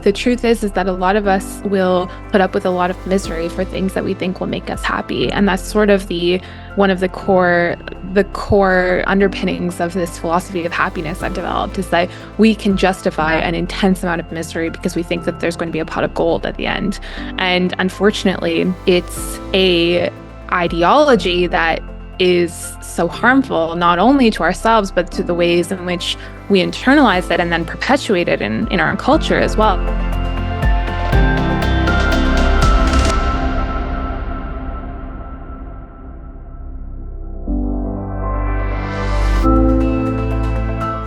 The truth is that a lot of us will put up with a lot of misery for things that we think will make us happy. And that's sort of one of the core underpinnings of this philosophy of happiness I've developed, is that we can justify an intense amount of misery because we think that there's going to be a pot of gold at the end. And unfortunately, it's a ideology that is so harmful, not only to ourselves, but to the ways in which we internalize it and then perpetuate it in our culture as well.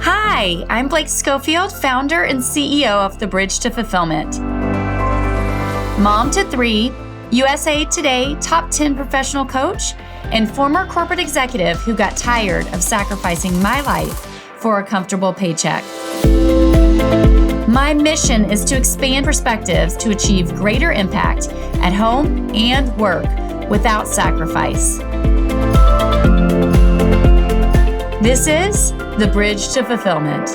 Hi, I'm Blake Schofield, founder and CEO of The Bridge to Fulfillment. Mom to 3, USA Today top 10 professional coach, and former corporate executive who got tired of sacrificing my life for a comfortable paycheck. My mission is to expand perspectives to achieve greater impact at home and work without sacrifice. This is The Bridge to Fulfillment.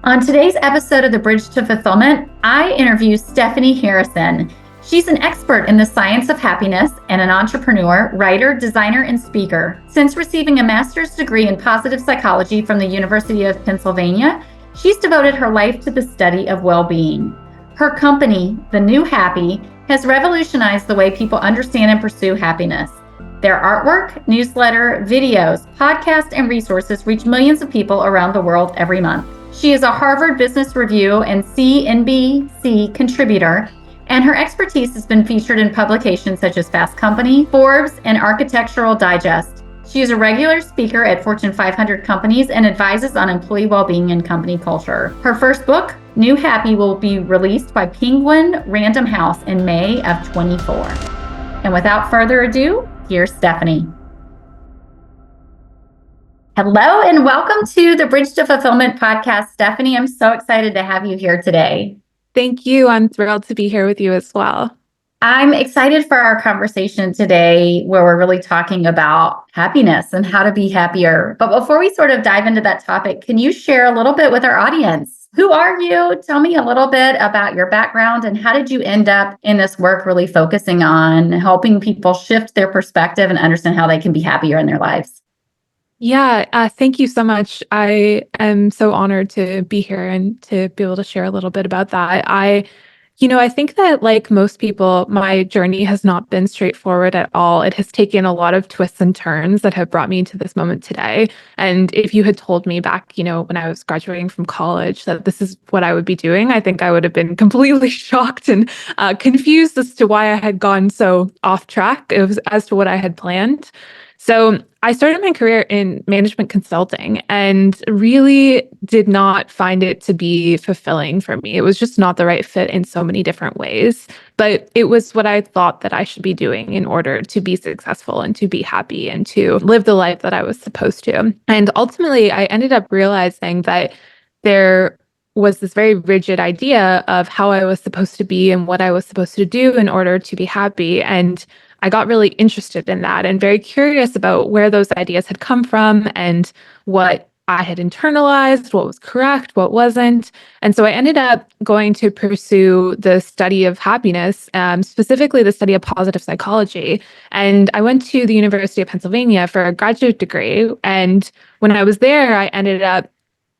On today's episode of The Bridge to Fulfillment, I interview Stephanie Harrison. She's an expert in the science of happiness and an entrepreneur, writer, designer, and speaker. Since receiving a master's degree in positive psychology from the University of Pennsylvania, she's devoted her life to the study of well-being. Her company, The New Happy, has revolutionized the way people understand and pursue happiness. Their artwork, newsletter, videos, podcasts, and resources reach millions of people around the world every month. She is a Harvard Business Review and CNBC contributor, and her expertise has been featured in publications such as Fast Company, Forbes, and Architectural Digest. She is a regular speaker at Fortune 500 companies and advises on employee well-being and company culture. Her first book, New Happy, will be released by Penguin Random House in May of 24. And without further ado, here's Stephanie. Hello and welcome to the Bridge to Fulfillment podcast. Stephanie, I'm so excited to have you here today. Thank you. I'm thrilled to be here with you as well. I'm excited for our conversation today, where we're really talking about happiness and how to be happier. But before we sort of dive into that topic, can you share a little bit with our audience? Who are you? Tell me a little bit about your background and how did you end up in this work really focusing on helping people shift their perspective and understand how they can be happier in their lives? Yeah, thank you so much. I am so honored to be here and to be able to share a little bit about that. I think that like most people, my journey has not been straightforward at all. It has taken a lot of twists and turns that have brought me to this moment today. And if you had told me back, when I was graduating from college that this is what I would be doing, I think I would have been completely shocked and confused as to why I had gone so off track as to what I had planned. So I started my career in management consulting and really did not find it to be fulfilling for me. It was just not the right fit in so many different ways, but it was what I thought that I should be doing in order to be successful and to be happy and to live the life that I was supposed to. And ultimately, I ended up realizing that there was this very rigid idea of how I was supposed to be and what I was supposed to do in order to be happy. And I got really interested in that and very curious about where those ideas had come from and what I had internalized, what was correct, what wasn't. And so I ended up going to pursue the study of happiness, specifically the study of positive psychology. And I went to the University of Pennsylvania for a graduate degree. And when I was there, I ended up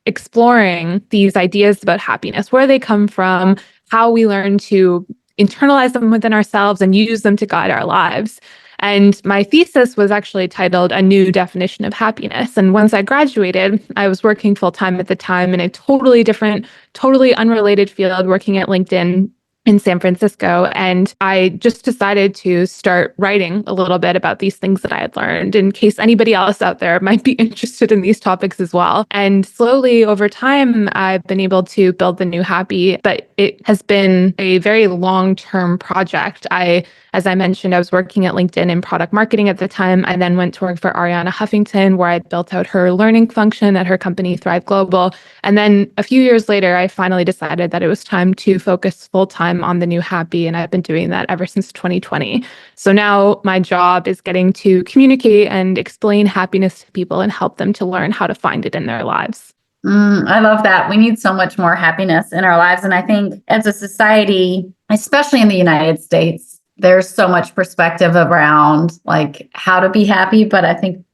exploring these ideas about happiness, where they come from, how we learn to internalize them within ourselves and use them to guide our lives. And my thesis was actually titled A New Definition of Happiness. And once I graduated, I was working full-time at the time in a totally different, totally unrelated field, working at LinkedIn in San Francisco. And I just decided to start writing a little bit about these things that I had learned in case anybody else out there might be interested in these topics as well. And slowly over time, I've been able to build the New Happy, but it has been a very long-term project. As I mentioned, I was working at LinkedIn in product marketing at the time. I then went to work for Ariana Huffington, where I built out her learning function at her company, Thrive Global. And then a few years later, I finally decided that it was time to focus full-time on the New Happy. And I've been doing that ever since 2020. So now my job is getting to communicate and explain happiness to people and help them to learn how to find it in their lives. I love that. We need so much more happiness in our lives. And I think as a society, especially in the United States, there's so much perspective around like how to be happy. But I think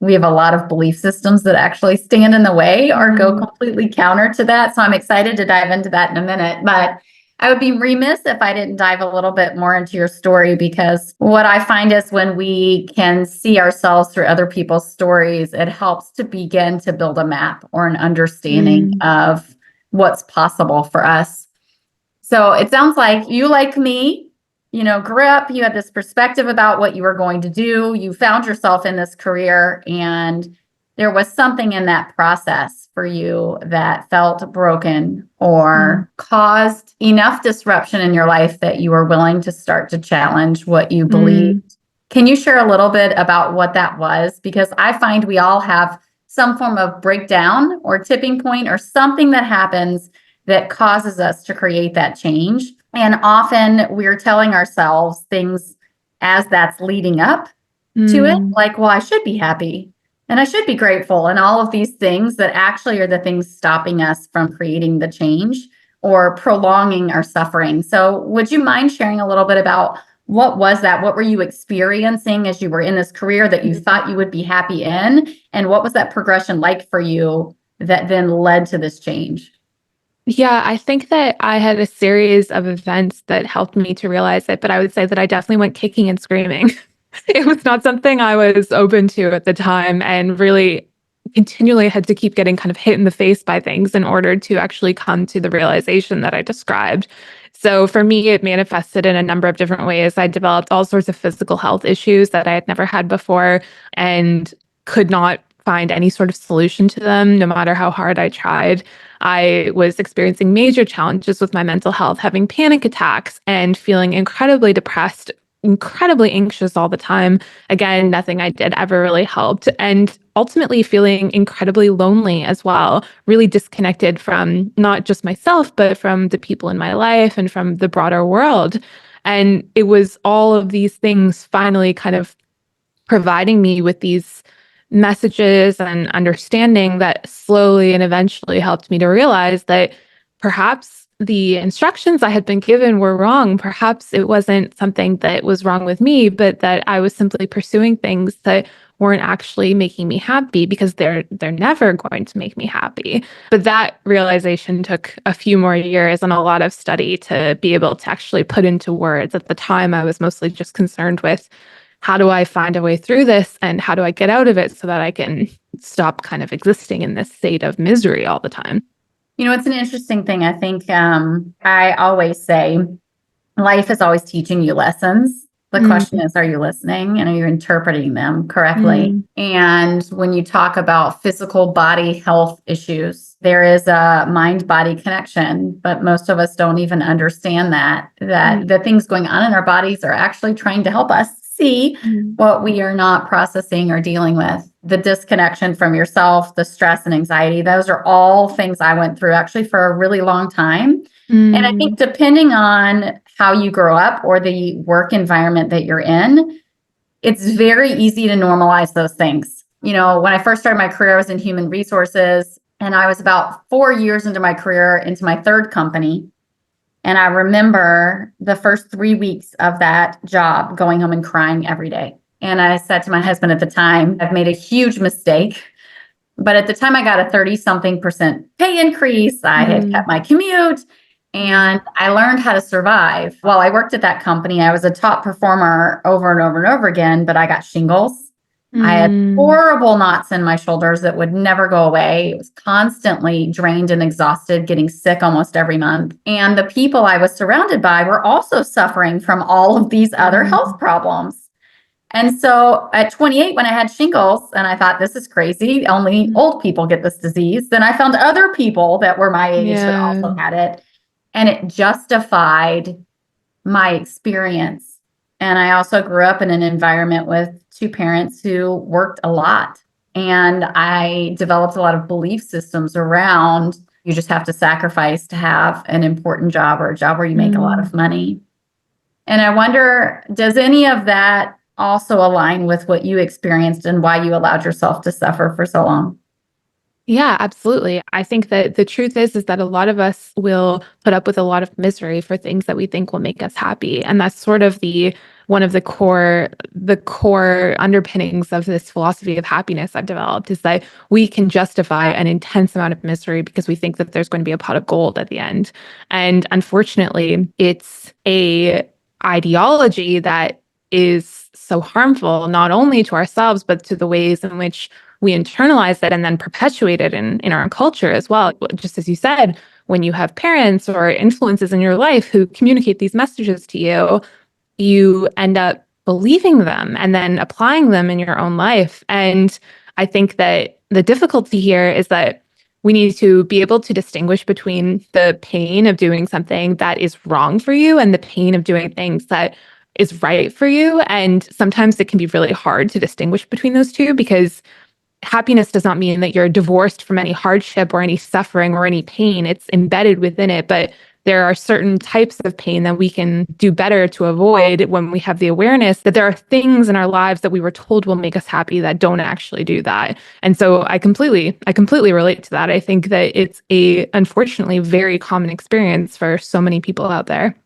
we have a lot of belief systems that actually stand in the way or go completely counter to that. So I'm excited to dive into that in a minute. But I would be remiss if I didn't dive a little bit more into your story, because what I find is when we can see ourselves through other people's stories, it helps to begin to build a map or an understanding of what's possible for us. So it sounds like you, like me, grew up, you had this perspective about what you were going to do. You found yourself in this career, and there was something in that process for you that felt broken or caused enough disruption in your life that you were willing to start to challenge what you believed. Can you share a little bit about what that was? Because I find we all have some form of breakdown or tipping point or something that happens that causes us to create that change. And often we're telling ourselves things as that's leading up to it, like, well, I should be happy and I should be grateful, and all of these things that actually are the things stopping us from creating the change or prolonging our suffering. So would you mind sharing a little bit about what was that? What were you experiencing as you were in this career that you thought you would be happy in? And what was that progression like for you that then led to this change? Yeah, I think that I had a series of events that helped me to realize it, but I would say that I definitely went kicking and screaming. It was not something I was open to at the time, and really continually had to keep getting kind of hit in the face by things in order to actually come to the realization that I described. So for me, it manifested in a number of different ways. I developed all sorts of physical health issues that I had never had before and could not find any sort of solution to them, no matter how hard I tried. I was experiencing major challenges with my mental health, having panic attacks and feeling incredibly depressed, incredibly anxious all the time. Again, nothing I did ever really helped. And ultimately feeling incredibly lonely as well, really disconnected from not just myself, but from the people in my life and from the broader world. And it was all of these things finally kind of providing me with these messages and understanding that slowly and eventually helped me to realize that perhaps the instructions I had been given were wrong. Perhaps it wasn't something that was wrong with me, but that I was simply pursuing things that weren't actually making me happy, because they're never going to make me happy. But that realization took a few more years and a lot of study to be able to actually put into words. At the time, I was mostly just concerned with how do I find a way through this and how do I get out of it so that I can stop kind of existing in this state of misery all the time. It's an interesting thing. I think I always say life is always teaching you lessons. The question is, are you listening and are you interpreting them correctly? And when you talk about physical body health issues, there is a mind-body connection, but most of us don't even understand that the things going on in our bodies are actually trying to help us see what we are not processing or dealing with. The disconnection from yourself, the stress and anxiety, those are all things I went through actually for a really long time. And I think depending on how you grow up or the work environment that you're in, it's very easy to normalize those things. When I first started my career, I was in human resources, and I was about 4 years into my career, into my third company. And I remember the first 3 weeks of that job going home and crying every day. And I said to my husband at the time, I've made a huge mistake. But at the time, I got a 30-something% pay increase. I had cut my commute, and I learned how to survive. While I worked at that company, I was a top performer over and over and over again, but I got shingles. I had horrible knots in my shoulders that would never go away. It was constantly drained and exhausted, getting sick almost every month. And the people I was surrounded by were also suffering from all of these other health problems. And so at 28, when I had shingles and I thought, this is crazy, only old people get this disease, then I found other people that were my age that also had it. And it justified my experience. And I also grew up in an environment with two parents who worked a lot. And I developed a lot of belief systems around you just have to sacrifice to have an important job or a job where you make a lot of money. And I wonder, does any of that also align with what you experienced and why you allowed yourself to suffer for so long? Yeah, absolutely. I think that the truth is that a lot of us will put up with a lot of misery for things that we think will make us happy. And that's sort of the one of the core underpinnings of this philosophy of happiness I've developed is that we can justify an intense amount of misery because we think that there's going to be a pot of gold at the end. And unfortunately, it's a ideology that is so harmful not only to ourselves but to the ways in which we internalize it and then perpetuate it in our culture as well. Just as you said, when you have parents or influences in your life who communicate these messages to you, you end up believing them and then applying them in your own life. And I think that the difficulty here is that we need to be able to distinguish between the pain of doing something that is wrong for you and the pain of doing things that is right for you. And sometimes it can be really hard to distinguish between those two because happiness does not mean that you're divorced from any hardship or any suffering or any pain. It's embedded within it. But there are certain types of pain that we can do better to avoid when we have the awareness that there are things in our lives that we were told will make us happy that don't actually do that. And so I completely relate to that. I think that it's a unfortunately very common experience for so many people out there.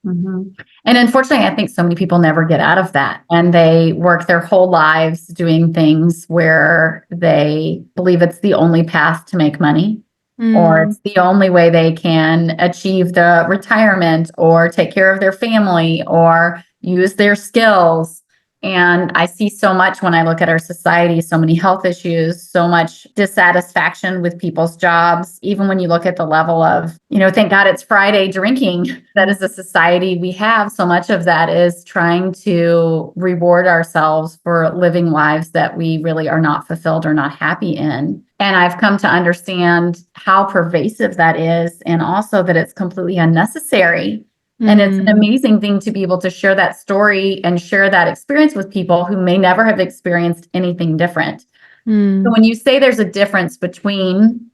hmm And unfortunately, I think so many people never get out of that. And they work their whole lives doing things where they believe it's the only path to make money, or Mm, it's the only way they can achieve the retirement or take care of their family or use their skills. And I see so much when I look at our society, so many health issues, so much dissatisfaction with people's jobs. Even when you look at the level of, thank God it's Friday drinking, that is the society we have. So much of that is trying to reward ourselves for living lives that we really are not fulfilled or not happy in. And I've come to understand how pervasive that is, and also that it's completely unnecessary. And it's an mm, amazing thing to be able to share that story and share that experience with people who may never have experienced anything different. So mm, when you say there's a difference between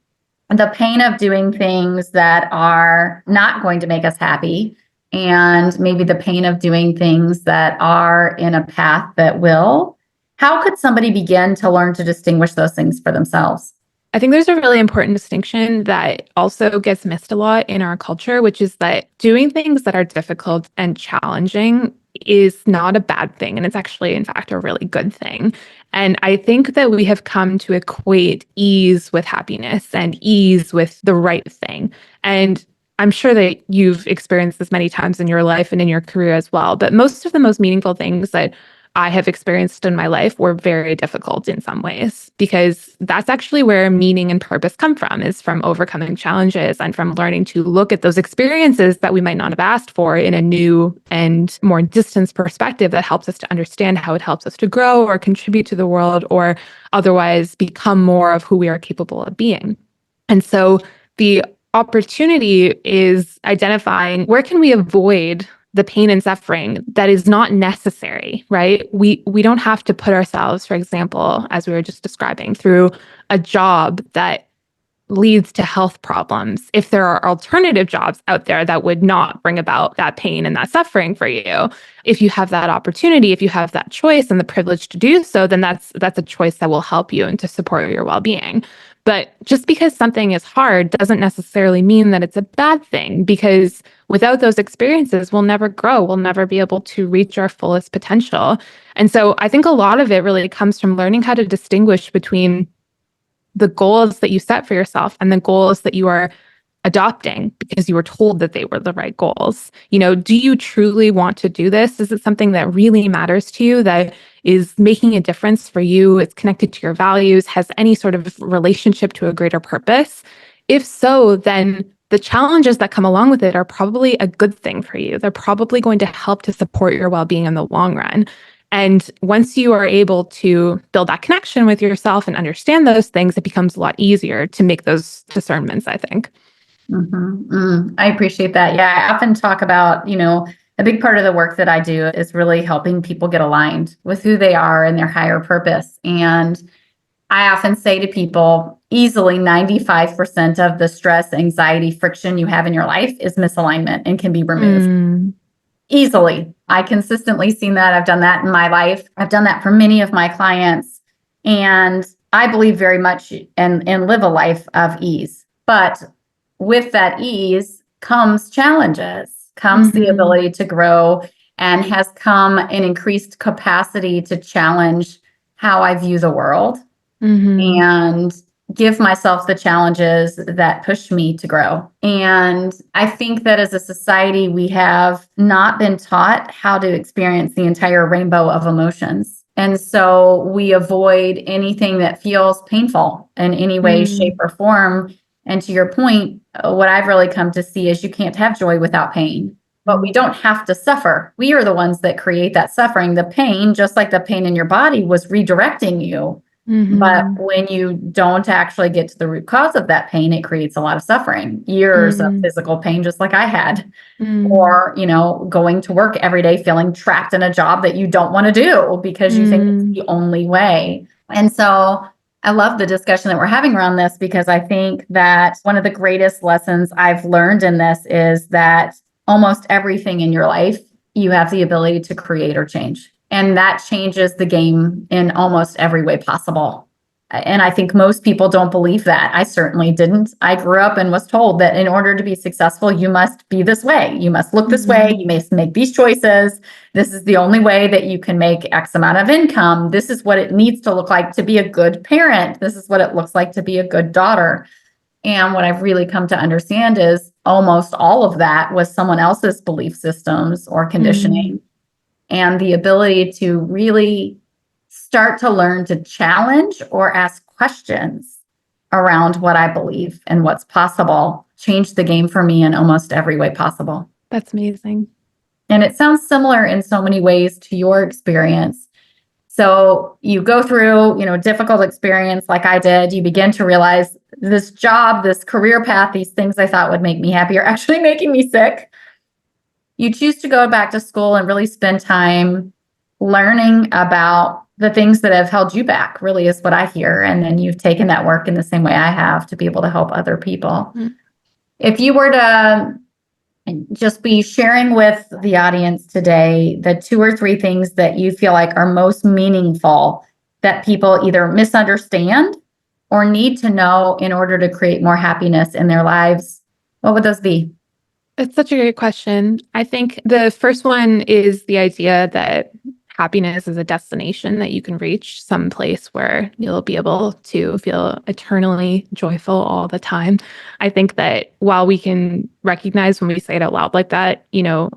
the pain of doing things that are not going to make us happy and maybe the pain of doing things that are in a path that will, how could somebody begin to learn to distinguish those things for themselves? I think there's a really important distinction that also gets missed a lot in our culture, which is that doing things that are difficult and challenging is not a bad thing. And it's actually, in fact, a really good thing. And I think that we have come to equate ease with happiness and ease with the right thing. And I'm sure that you've experienced this many times in your life and in your career as well. But most of the most meaningful things that I have experienced in my life were very difficult in some ways because that's actually where meaning and purpose come from, is from overcoming challenges and from learning to look at those experiences that we might not have asked for in a new and more distanced perspective that helps us to understand how it helps us to grow or contribute to the world or otherwise become more of who we are capable of being. And so the opportunity is identifying where can we avoid the pain and suffering that is not necessary, right? We don't have to put ourselves, for example, as we were just describing, through a job that leads to health problems if there are alternative jobs out there that would not bring about that pain and that suffering for you. If you have that opportunity, if you have that choice and the privilege to do so, then that's a choice that will help you and to support your well-being. But just because something is hard doesn't necessarily mean that it's a bad thing, because without those experiences, we'll never grow. We'll never be able to reach our fullest potential. And so I think a lot of it really comes from learning how to distinguish between the goals that you set for yourself and the goals that you are adopting because you were told that they were the right goals. Do you truly want to do this? Is it something that really matters to you, that is making a difference for you? It's connected to your values, has any sort of relationship to a greater purpose? If so, then the challenges that come along with it are probably a good thing for you. They're probably going to help to support your well-being in the long run. And once you are able to build that connection with yourself and understand those things, it becomes a lot easier to make those discernments, I think. I appreciate that. Yeah, I often talk about, a big part of the work that I do is really helping people get aligned with who they are and their higher purpose. And I often say to people, easily 95% of the stress, anxiety, friction you have in your life is misalignment and can be removed. Mm, Easily. I consistently seen that. I've done that in my life. I've done that for many of my clients. And I believe very much and live a life of ease. But with that ease comes challenges, comes the Mm-hmm. ability to grow, and has come an increased capacity to challenge how I view the world Mm-hmm. and give myself the challenges that push me to grow. And I think that as a society, we have not been taught how to experience the entire rainbow of emotions. And so we avoid anything that feels painful in any way, shape, or form. And to your point, what I've really come to see is you can't have joy without pain. But we don't have to suffer. We are the ones that create that suffering. The pain, just like the pain in your body, was redirecting you. But Mm-hmm. when you don't actually get to the root cause of that pain, it creates a lot of suffering, years of Mm-hmm. physical pain, just like I had, Mm-hmm. or, going to work every day feeling trapped in a job that you don't want to do because you think it's Mm-hmm. the only way. And so I love the discussion that we're having around this because I think that one of the greatest lessons I've learned in this is that almost everything in your life, you have the ability to create or change. And that changes the game in almost every way possible. And I think most people don't believe that. I certainly didn't. I grew up and was told that in order to be successful, you must be this way. You must look this way. You must make these choices. This is the only way that you can make X amount of income. This is what it needs to look like to be a good parent. This is what it looks like to be a good daughter. And what I've really come to understand is almost all of that was someone else's belief systems or Mm-hmm. conditioning. And the ability to really start to learn to challenge or ask questions around what I believe and what's possible changed the game for me in almost every way possible. That's amazing. And it sounds similar in so many ways to your experience. So you go through, difficult experience like I did. You begin to realize this job, this career path, these things I thought would make me happy are actually making me sick. You choose to go back to school and really spend time learning about the things that have held you back, really is what I hear. And then you've taken that work in the same way I have to be able to help other people. Mm-hmm. If you were to just be sharing with the audience today the 2 or 3 things that you feel like are most meaningful that people either misunderstand or need to know in order to create more happiness in their lives, what would those be? It's such a great question. I think the first one is the idea that happiness is a destination that you can reach, some place where you'll be able to feel eternally joyful all the time. I think that while we can recognize when we say it out loud like that,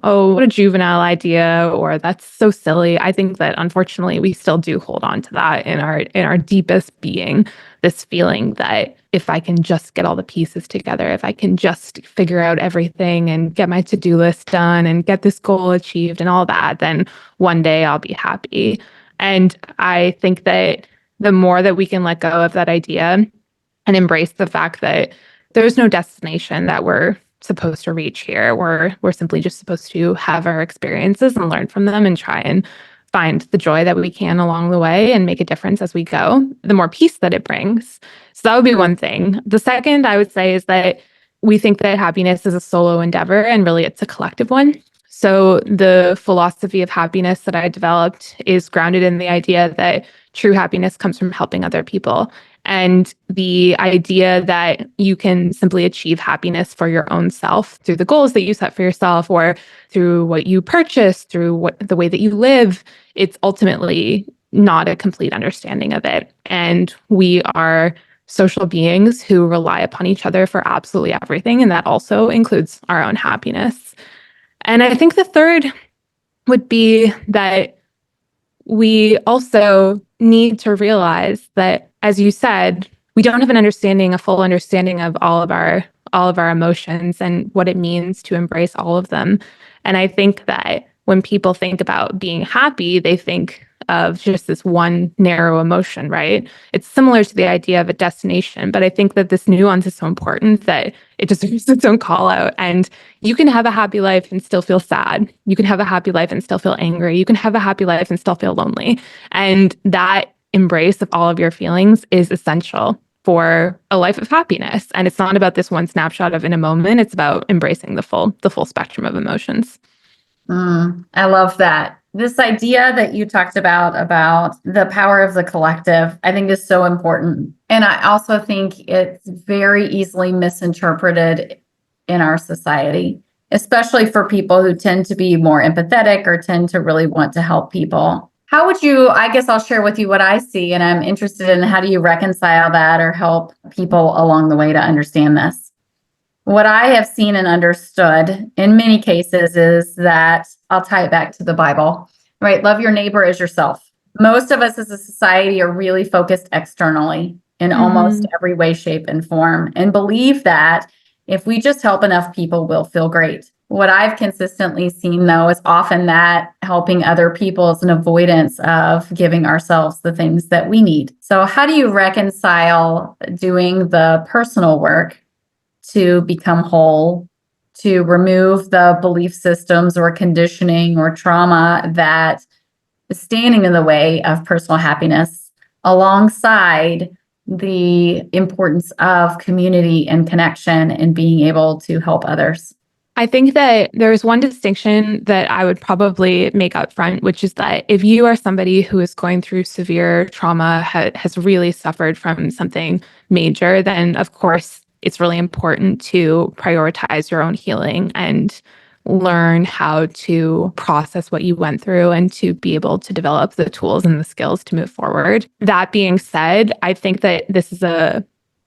oh, what a juvenile idea, or that's so silly. I think that unfortunately we still do hold on to that in our deepest being, this feeling that if I can just get all the pieces together, if I can just figure out everything and get my to-do list done and get this goal achieved and all that, then one day I'll be happy. And I think that the more that we can let go of that idea and embrace the fact that there's no destination that we're supposed to reach here. We're simply just supposed to have our experiences and learn from them and try and find the joy that we can along the way and make a difference as we go, the more peace that it brings. So that would be one thing. The second I would say is that we think that happiness is a solo endeavor and really it's a collective one. So the philosophy of happiness that I developed is grounded in the idea that true happiness comes from helping other people. And the idea that you can simply achieve happiness for your own self through the goals that you set for yourself or through what you purchase, through the way that you live, it's ultimately not a complete understanding of it. And we are social beings who rely upon each other for absolutely everything. And that also includes our own happiness. And I think the third would be that we also need to realize that, as you said, we don't have a full understanding of all of our emotions and what it means to embrace all of them. And I think that when people think about being happy, they think of just this one narrow emotion, right? It's similar to the idea of a destination, but I think that this nuance is so important that it deserves its own call out. And you can have a happy life and still feel sad. You can have a happy life and still feel angry. You can have a happy life and still feel lonely. And that embrace of all of your feelings is essential for a life of happiness. And it's not about this one snapshot of in a moment. It's about embracing the full spectrum of emotions. I love that. This idea that you talked about the power of the collective, I think is so important. And I also think it's very easily misinterpreted in our society, especially for people who tend to be more empathetic or tend to really want to help people. How would you, I guess I'll share with you what I see, and I'm interested in how do you reconcile that or help people along the way to understand this? What I have seen and understood in many cases is that I'll tie it back to the Bible, right? Love your neighbor as yourself. Most of us as a society are really focused externally in almost every way, shape, and form, and believe that if we just help enough people, we'll feel great. What I've consistently seen, though, is often that helping other people is an avoidance of giving ourselves the things that we need. So, how do you reconcile doing the personal work to become whole, to remove the belief systems or conditioning or trauma that is standing in the way of personal happiness, alongside the importance of community and connection and being able to help others? I think that there's one distinction that I would probably make up front, which is that if you are somebody who is going through severe trauma, has really suffered from something major, then of course it's really important to prioritize your own healing and learn how to process what you went through and to be able to develop the tools and the skills to move forward. That being said, I think that this is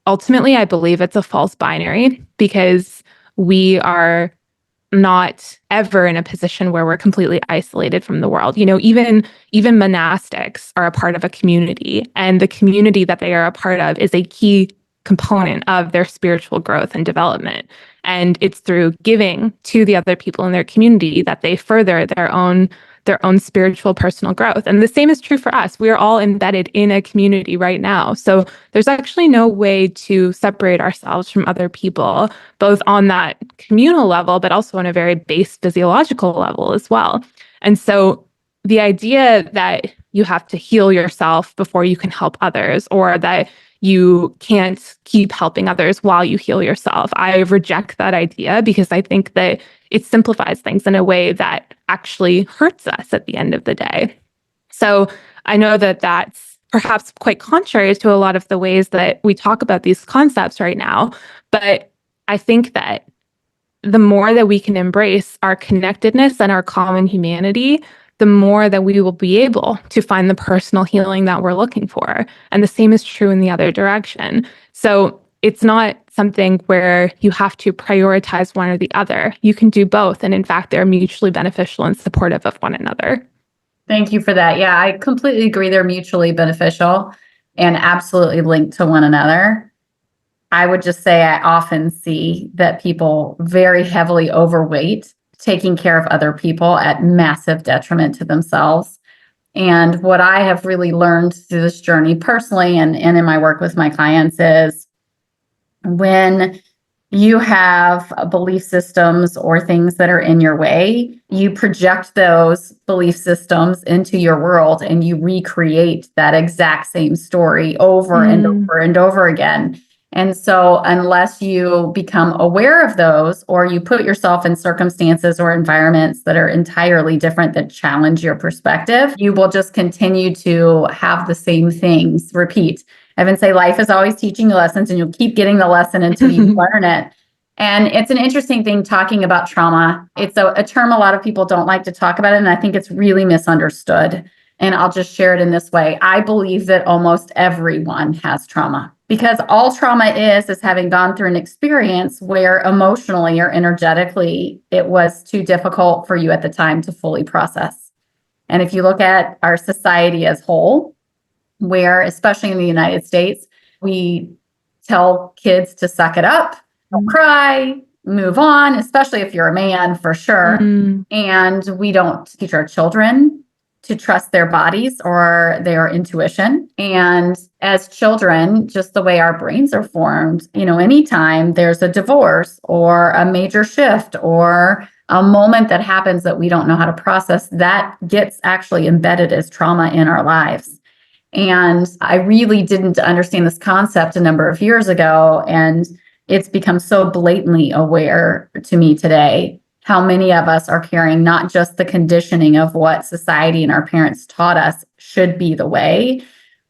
ultimately, I believe it's a false binary, because we are not ever in a position where we're completely isolated from the world. Even monastics are a part of a community, and the community that they are a part of is a key component of their spiritual growth and development. And it's through giving to the other people in their community that they further their own spiritual personal growth. And the same is true for us. We are all embedded in a community right now. So there's actually no way to separate ourselves from other people, both on that communal level, but also on a very base physiological level as well. And so the idea that you have to heal yourself before you can help others, or that you can't keep helping others while you heal yourself, I reject that idea, because I think that it simplifies things in a way that actually hurts us at the end of the day. So I know that that's perhaps quite contrary to a lot of the ways that we talk about these concepts right now, but I think that the more that we can embrace our connectedness and our common humanity, the more that we will be able to find the personal healing that we're looking for. And the same is true in the other direction. So it's not something where you have to prioritize one or the other. You can do both. And in fact, they're mutually beneficial and supportive of one another. Thank you for that. Yeah, I completely agree. They're mutually beneficial and absolutely linked to one another. I would just say I often see that people very heavily overweight taking care of other people at massive detriment to themselves. And what I have really learned through this journey personally and in my work with my clients is when you have belief systems or things that are in your way, you project those belief systems into your world and you recreate that exact same story over and over and over again. And so unless you become aware of those, or you put yourself in circumstances or environments that are entirely different that challenge your perspective, you will just continue to have the same things repeat. I even say life is always teaching you lessons, and you'll keep getting the lesson until you learn it. And it's an interesting thing talking about trauma. It's a term a lot of people don't like to talk about it, and I think it's really misunderstood. And I'll just share it in this way. I believe that almost everyone has trauma, because all trauma is having gone through an experience where emotionally or energetically it was too difficult for you at the time to fully process. And if you look at our society as whole, where, especially in the United States, we tell kids to suck it up, don't cry, move on, especially if you're a man, for sure. And we don't teach our children to trust their bodies or their intuition. And as children, just the way our brains are formed, anytime there's a divorce or a major shift or a moment that happens that we don't know how to process, that gets actually embedded as trauma in our lives. And I really didn't understand this concept a number of years ago, and it's become so blatantly aware to me today. how many of us are carrying not just the conditioning of what society and our parents taught us should be the way,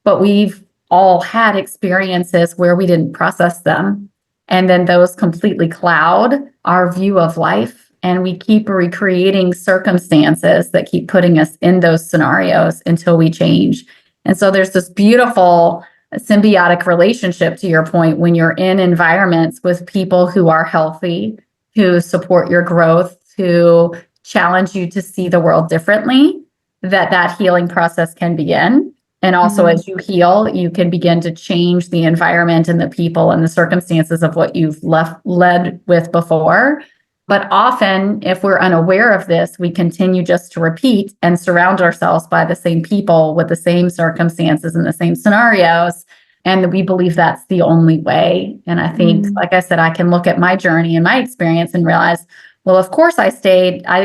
but we've all had experiences where we didn't process them. And then those completely cloud our view of life. And we keep recreating circumstances that keep putting us in those scenarios until we change. And so there's this beautiful symbiotic relationship, to your point, when you're in environments with people who are healthy, who support your growth, who challenge you to see the world differently, that healing process can begin. And also, as you heal, you can begin to change the environment and the people and the circumstances of what you've led with before. But often, if we're unaware of this, we continue just to repeat and surround ourselves by the same people with the same circumstances and the same scenarios. And we believe that's the only way. And I think, like I said, I can look at my journey and my experience and realize, well, of course I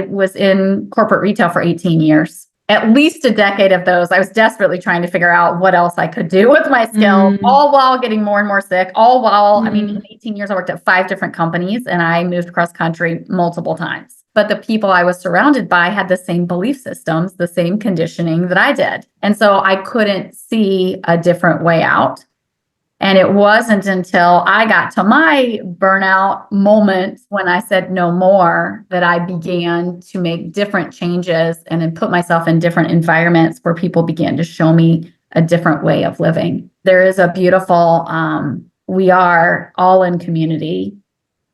was in corporate retail for 18 years. At least a decade of those, I was desperately trying to figure out what else I could do with my skill, all while getting more and more sick, all while, I mean, in 18 years, I worked at 5 different companies and I moved across country multiple times. But the people I was surrounded by had the same belief systems, the same conditioning that I did. And so I couldn't see a different way out. And it wasn't until I got to my burnout moment when I said no more that I began to make different changes and then put myself in different environments where people began to show me a different way of living. There is a beautiful, we are all in community.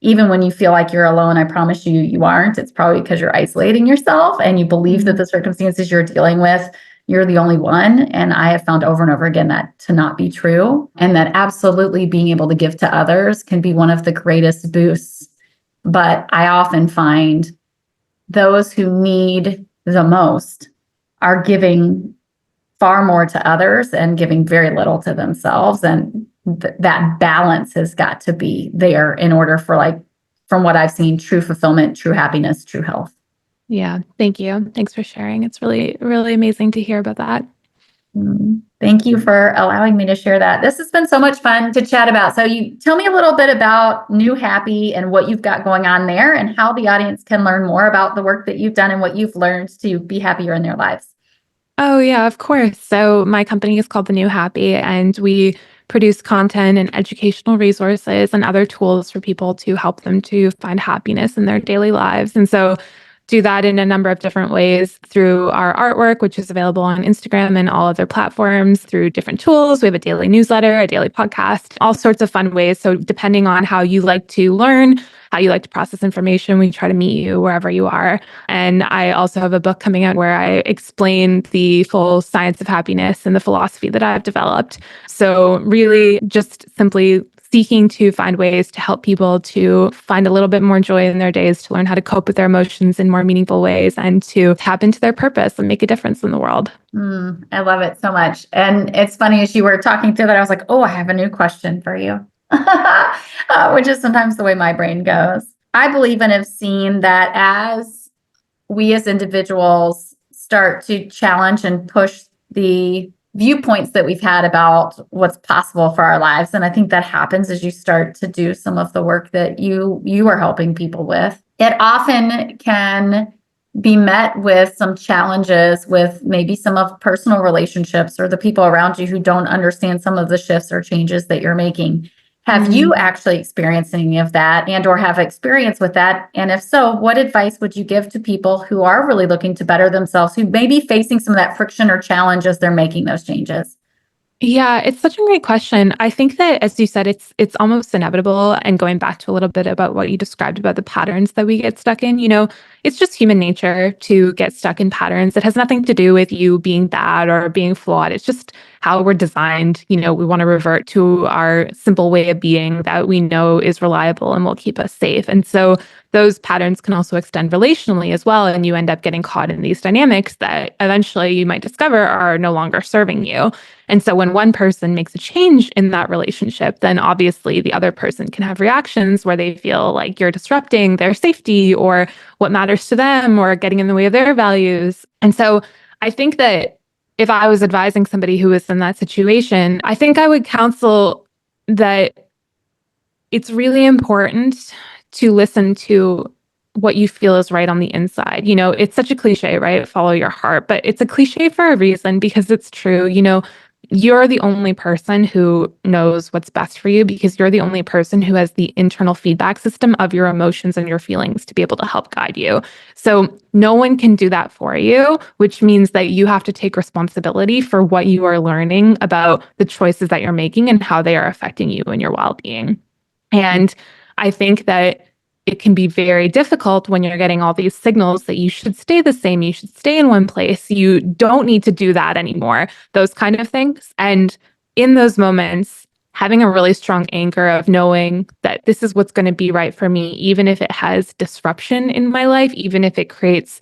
Even when you feel like you're alone, I promise you, you aren't. It's probably because you're isolating yourself and you believe that the circumstances you're dealing with, you're the only one. And I have found over and over again that to not be true, and that absolutely being able to give to others can be one of the greatest boosts. But I often find those who need the most are giving far more to others and giving very little to themselves. And that balance has got to be there in order for, like, from what I've seen, true fulfillment, true happiness, true health. Yeah. Thank you. Thanks for sharing. It's really, really amazing to hear about that. Thank you for allowing me to share that. This has been so much fun to chat about. So you tell me a little bit about New Happy and what you've got going on there and how the audience can learn more about the work that you've done and what you've learned to be happier in their lives. Oh, yeah, of course. So my company is called The New Happy, and we produce content and educational resources and other tools for people to help them to find happiness in their daily lives. And so do that in a number of different ways through our artwork, which is available on Instagram and all other platforms, through different tools. We have a daily newsletter, a daily podcast, all sorts of fun ways. So depending on how you like to learn, how you like to process information, we try to meet you wherever you are. And I also have a book coming out where I explain the full science of happiness and the philosophy that I've developed. So really just simply seeking to find ways to help people to find a little bit more joy in their days, to learn how to cope with their emotions in more meaningful ways, and to tap into their purpose and make a difference in the world. I love it so much. And it's funny, as you were talking through that, I was like, oh, I have a new question for you, which is sometimes the way my brain goes. I believe and have seen that as we as individuals start to challenge and push the viewpoints that we've had about what's possible for our lives. And I think that happens as you start to do some of the work that you are helping people with. It often can be met with some challenges with maybe some of personal relationships or the people around you who don't understand some of the shifts or changes that you're making. Have you actually experienced any of that and or have experience with that? And if so, what advice would you give to people who are really looking to better themselves, who may be facing some of that friction or challenge as they're making those changes? Yeah, it's such a great question. I think that, as you said, it's almost inevitable. And going back to a little bit about what you described about the patterns that we get stuck in, it's just human nature to get stuck in patterns. It has nothing to do with you being bad or being flawed. It's just how we're designed. We want to revert to our simple way of being that we know is reliable and will keep us safe. And so those patterns can also extend relationally as well. And you end up getting caught in these dynamics that eventually you might discover are no longer serving you. And so when one person makes a change in that relationship, then obviously the other person can have reactions where they feel like you're disrupting their safety or what matters to them or getting in the way of their values. And so I think that if I was advising somebody who was in that situation, I think I would counsel that it's really important to listen to what you feel is right on the inside. It's such a cliche, right? Follow your heart, but it's a cliche for a reason because it's true. You're the only person who knows what's best for you because you're the only person who has the internal feedback system of your emotions and your feelings to be able to help guide you. So no one can do that for you, which means that you have to take responsibility for what you are learning about the choices that you're making and how they are affecting you and your well-being. And I think that it can be very difficult when you're getting all these signals that you should stay the same, you should stay in one place, you don't need to do that anymore, those kind of things. And in those moments, having a really strong anchor of knowing that this is what's going to be right for me, even if it has disruption in my life, even if it creates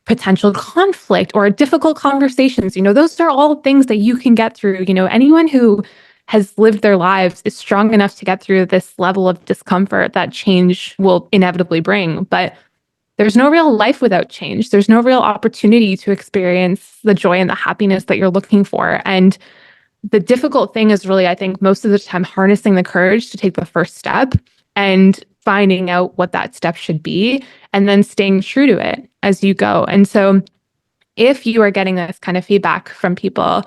potential conflict or difficult conversations, those are all things that you can get through. Anyone who has lived their lives is strong enough to get through this level of discomfort that change will inevitably bring. But there's no real life without change. There's no real opportunity to experience the joy and the happiness that you're looking for. And the difficult thing is really, I think, most of the time harnessing the courage to take the first step and finding out what that step should be and then staying true to it as you go. And so if you are getting this kind of feedback from people,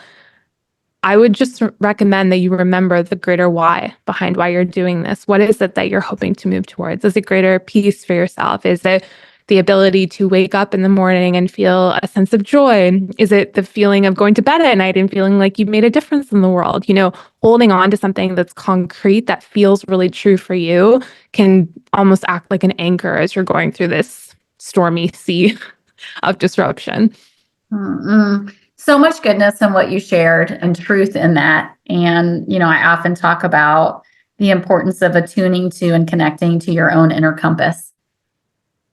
I would just recommend that you remember the greater why behind why you're doing this. What is it that you're hoping to move towards? Is it greater peace for yourself? Is it the ability to wake up in the morning and feel a sense of joy? Is it the feeling of going to bed at night and feeling like you've made a difference in the world? Holding on to something that's concrete that feels really true for you can almost act like an anchor as you're going through this stormy sea of disruption. Mm-mm. So much goodness in what you shared and truth in that. And, I often talk about the importance of attuning to and connecting to your own inner compass.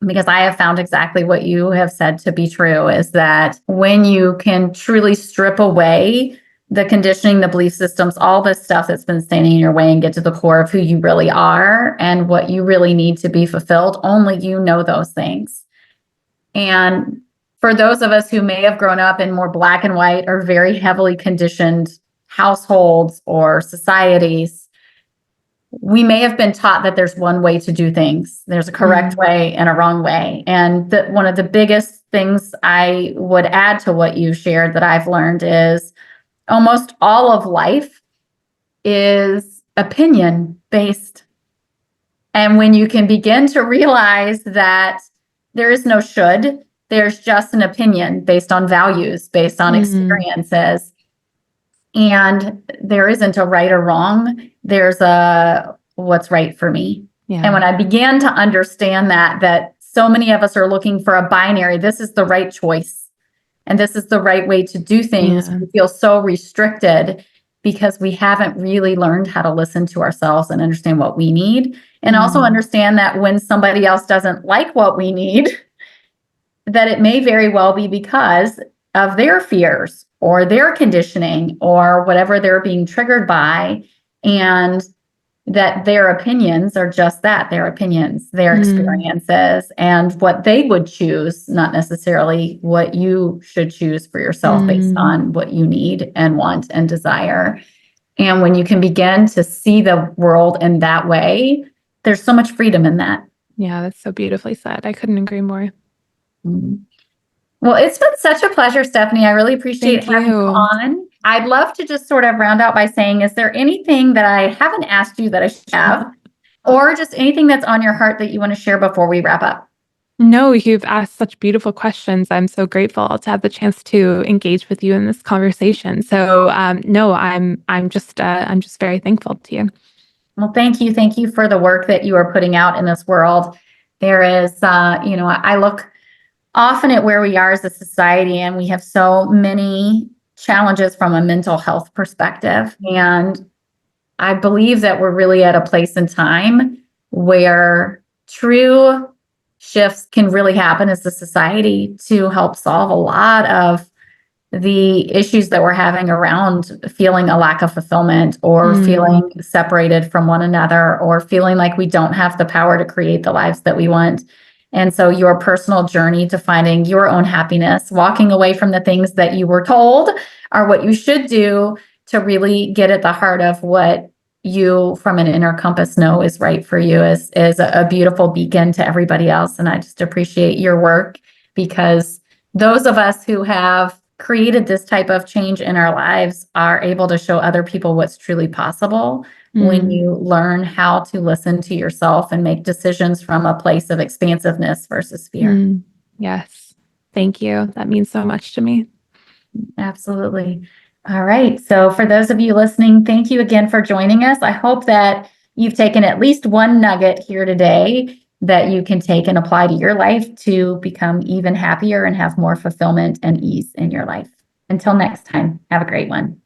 Because I have found exactly what you have said to be true is that when you can truly strip away the conditioning, the belief systems, all this stuff that's been standing in your way and get to the core of who you really are and what you really need to be fulfilled, only you know those things. And for those of us who may have grown up in more black and white or very heavily conditioned households or societies, we may have been taught that there's one way to do things. There's a correct way and a wrong way. And one of the biggest things I would add to what you shared that I've learned is almost all of life is opinion based. And when you can begin to realize that there is no should, there's just an opinion based on values, based on experiences. And there isn't a right or wrong. There's a what's right for me. Yeah. And when I began to understand that so many of us are looking for a binary, this is the right choice and this is the right way to do things, we feel so restricted because we haven't really learned how to listen to ourselves and understand what we need. And also understand that when somebody else doesn't like what we need, that it may very well be because of their fears or their conditioning or whatever they're being triggered by, and that their opinions are just that, their opinions, their experiences, and what they would choose, not necessarily what you should choose for yourself based on what you need and want and desire. And when you can begin to see the world in that way, there's so much freedom in that. Yeah, that's so beautifully said. I couldn't agree more. Well, it's been such a pleasure, Stephanie. I really appreciate having you on. I'd love to just sort of round out by saying, is there anything that I haven't asked you that I should have, or just anything that's on your heart that you want to share before we wrap up? No, you've asked such beautiful questions. I'm so grateful to have the chance to engage with you in this conversation. So, no, I'm just very thankful to you. Well, thank you. Thank you for the work that you are putting out in this world. There is, I look often at where we are as a society, and we have so many challenges from a mental health perspective. And I believe that we're really at a place in time where true shifts can really happen as a society to help solve a lot of the issues that we're having around feeling a lack of fulfillment or feeling separated from one another or feeling like we don't have the power to create the lives that we want. And so your personal journey to finding your own happiness, walking away from the things that you were told are what you should do to really get at the heart of what you from an inner compass know is right for you is a beautiful beacon to everybody else. And I just appreciate your work, because those of us who have created this type of change in our lives are able to show other people what's truly possible when Mm, you learn how to listen to yourself and make decisions from a place of expansiveness versus fear. yes. Thank you. That means so much to me. Absolutely. All right. So for those of you listening, thank you again for joining us. I hope that you've taken at least one nugget here today that you can take and apply to your life to become even happier and have more fulfillment and ease in your life. Until next time, have a great one.